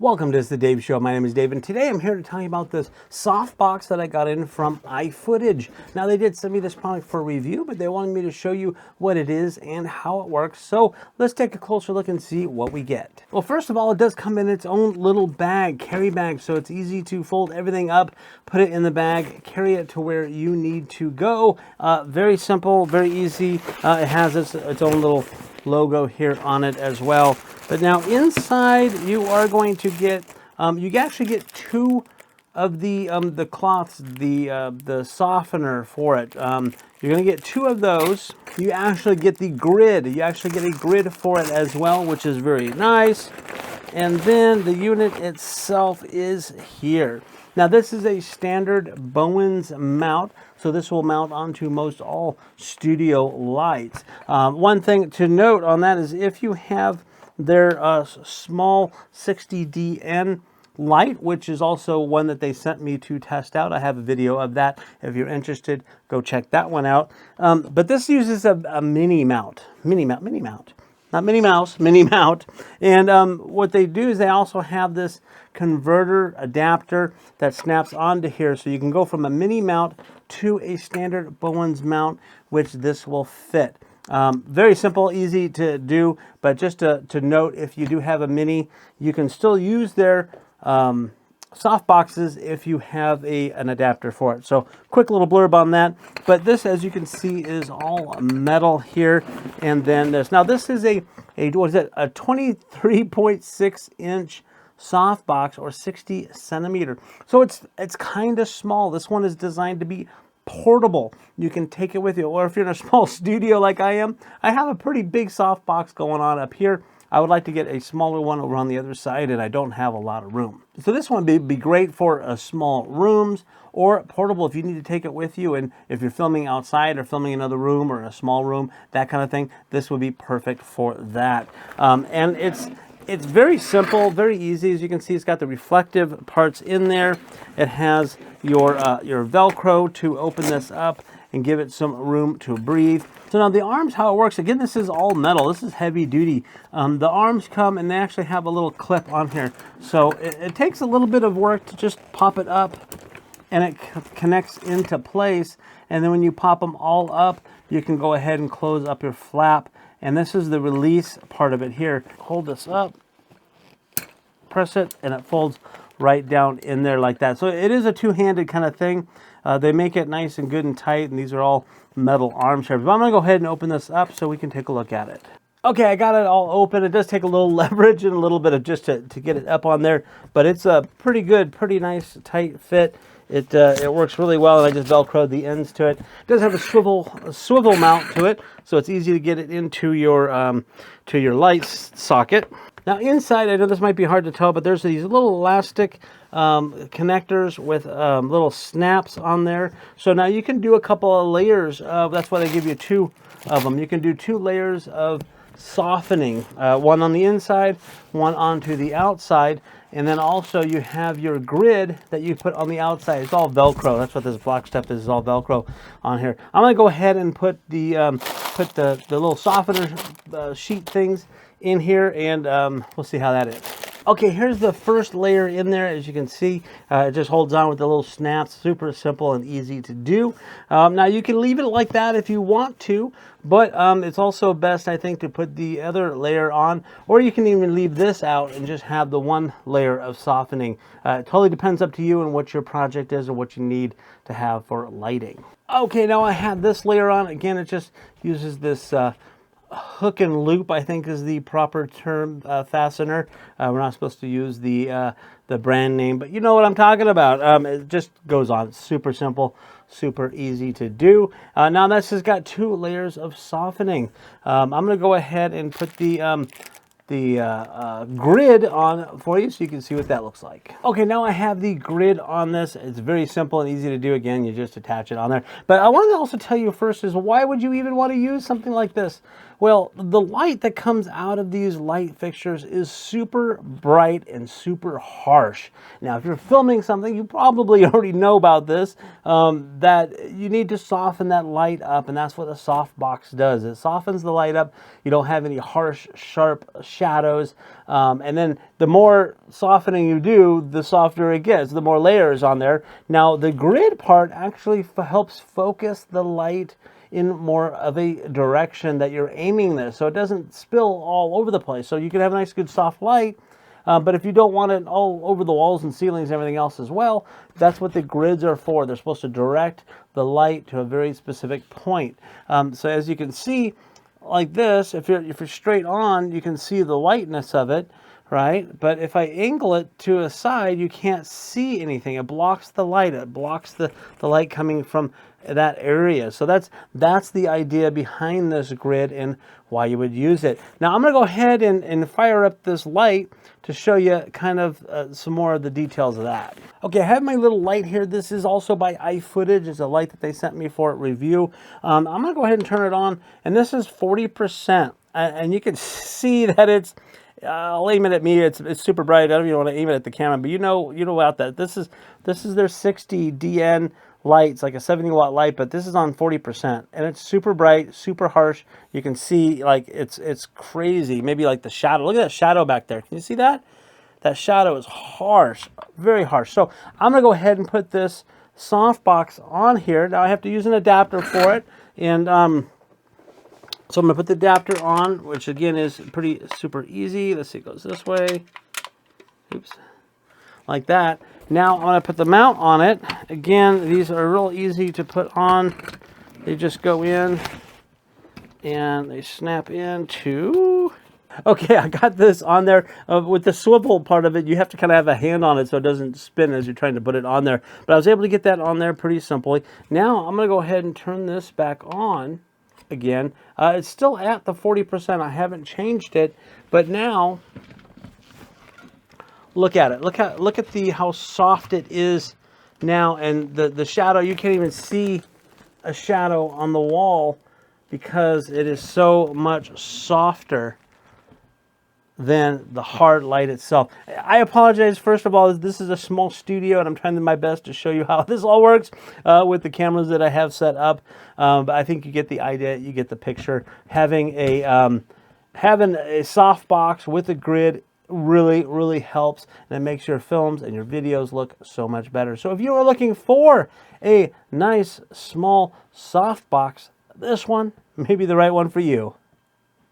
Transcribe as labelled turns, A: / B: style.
A: Welcome to It's the Dave Show. My name is Dave, and today I'm here to tell you about this softbox that I got in from IFOOTAGE. Now, they did send me this product for review, but they wanted me to show you what it is and how it works. So let's take a closer look and see what we get. Well, first of all, it does come in its own little bag, carry bag, so it's easy to fold everything up, put it in the bag, carry it to where you need to go. Very simple, very easy. It has its own little logo here on it as well. But now inside you are going to get, you actually get two of the cloths, the softener for it. You're going to get two of those. You actually get the grid. You actually get a grid for it as well, which is very nice. And then the unit itself is here. Now this is a standard Bowens mount, so this will mount onto most all studio lights. One thing to note on that is if you have their small 60DN light, which is also one that they sent me to test out. I have a video of that. If you're interested, go check that one out. But this uses a mini mount. Not Minnie Mouse, mini mount. And what they do is they also have this converter adapter that snaps onto here. So you can go from a mini mount to a standard Bowens mount, which this will fit. Very simple, easy to do, but just to note, if you do have a mini, you can still use their soft boxes if you have an adapter for it. So quick little blurb on that. But this, as you can see, is all metal here. And then this. Now this is a what is it? A 23.6 inch soft box, or 60 centimeter. So it's kind of small. This one is designed to be portable. You can take it with you. Or if you're in a small studio like I am, I have a pretty big soft box going on up here. I would like to get a smaller one over on the other side, and I don't have a lot of room. So this one would be great for small rooms, or portable if you need to take it with you, and if you're filming outside or filming in another room or in a small room, that kind of thing, this would be perfect for that. And it's very simple, very easy. As you can see, it's got the reflective parts in there. It has your Velcro to open this up and give it some room to breathe. So now the arms, how it works, again, this is all metal. This is heavy duty. The arms come and they actually have a little clip on here. So it takes a little bit of work to just pop it up, and it connects into place. And then when you pop them all up, you can go ahead and close up your flap. And this is the release part of it here. Hold this up, press it, and it folds right down in there like that. So it is a two-handed kind of thing. They make it nice and good and tight, and these are all metal arm shapes. But I'm going to go ahead and open this up so we can take a look at it. Okay, I got it all open. It does take a little leverage and a little bit of just to get it up on there, but it's a pretty good, pretty nice, tight fit. It works really well, and I just Velcroed the ends to it. It does have a swivel mount to it, so it's easy to get it into your light socket. Now inside, I know this might be hard to tell, but there's these little elastic connectors with little snaps on there. So now you can do a couple of layers of, that's why they give you two of them. You can do two layers of softening, one on the inside, one onto the outside. And then also you have your grid that you put on the outside. It's all Velcro. That's what this black stuff is all Velcro on here. I'm going to go ahead and put the little softener sheet things in here, and we'll see how that is. Okay, here's the first layer in there. As you can see, it just holds on with the little snaps. Super simple and easy to do. Now you can leave it like that if you want to, but it's also best, I think, to put the other layer on, or you can even leave this out and just have the one layer of softening. It totally depends up to you and what your project is or what you need to have for lighting. Okay, now I have this layer on. Again, it just uses this hook and loop, I think is the proper term, fastener. We're not supposed to use the brand name, but you know what I'm talking about. It just goes on. It's super simple, super easy to do. Now this has got two layers of softening. I'm going to go ahead and put the grid on for you so you can see what that looks like. Okay, now I have the grid on this. It's very simple and easy to do. Again, you just attach it on there. But I wanted to also tell you first is, why would you even want to use something like this? Well, the light that comes out of these light fixtures is super bright and super harsh. Now, if you're filming something, you probably already know about this, that you need to soften that light up, and that's what a softbox does. It softens the light up. You don't have any harsh, sharp shadows, and then the more softening you do, the softer it gets, the more layers on there. Now, the grid part actually helps focus the light in more of a direction that you're aiming this, so it doesn't spill all over the place. So you can have a nice good soft light, but if you don't want it all over the walls and ceilings and everything else as well, that's what the grids are for. They're supposed to direct the light to a very specific point. So as you can see, like this, if you're straight on, you can see the lightness of it, right? But if I angle it to a side, you can't see anything. It blocks the light. It blocks the light coming from that area. So that's the idea behind this grid and why you would use it. Now I'm going to go ahead and fire up this light to show you kind of some more of the details of that. Okay, I have my little light here. This is also by iFootage. It's a light that they sent me for a review. I'm going to go ahead and turn it on, and this is 40%. And you can see that it's, I'll aim it at me. It's super bright. I don't even want to aim it at the camera, but you know about that. This is their 60 DN lights, like a 70-watt light, but this is on 40%, and it's super bright, super harsh. You can see, like, it's crazy. Maybe like the shadow. Look at that shadow back there. Can you see that? That shadow is harsh, very harsh. So I'm gonna go ahead and put this softbox on here. Now I have to use an adapter for it, and so I'm gonna put the adapter on, which again is pretty super easy. Let's see, it goes this way. Oops, like that. Now I'm going to put the mount on it. Again, these are real easy to put on. They just go in and they snap into. Okay, I got this on there. With the swivel part of it, you have to kind of have a hand on it so it doesn't spin as you're trying to put it on there. But I was able to get that on there pretty simply. Now I'm going to go ahead and turn this back on again. It's still at the 40%. I haven't changed it, but now look at it. Look at how soft it is now, and the shadow. You can't even see a shadow on the wall because it is so much softer than the hard light itself. I apologize. First of all, this is a small studio, and I'm trying my best to show you how this all works with the cameras that I have set up. But I think you get the idea. You get the picture. Having a softbox with a grid really helps, and it makes your films and your videos look so much better. So if you are looking for a nice small softbox, this one may be the right one for you.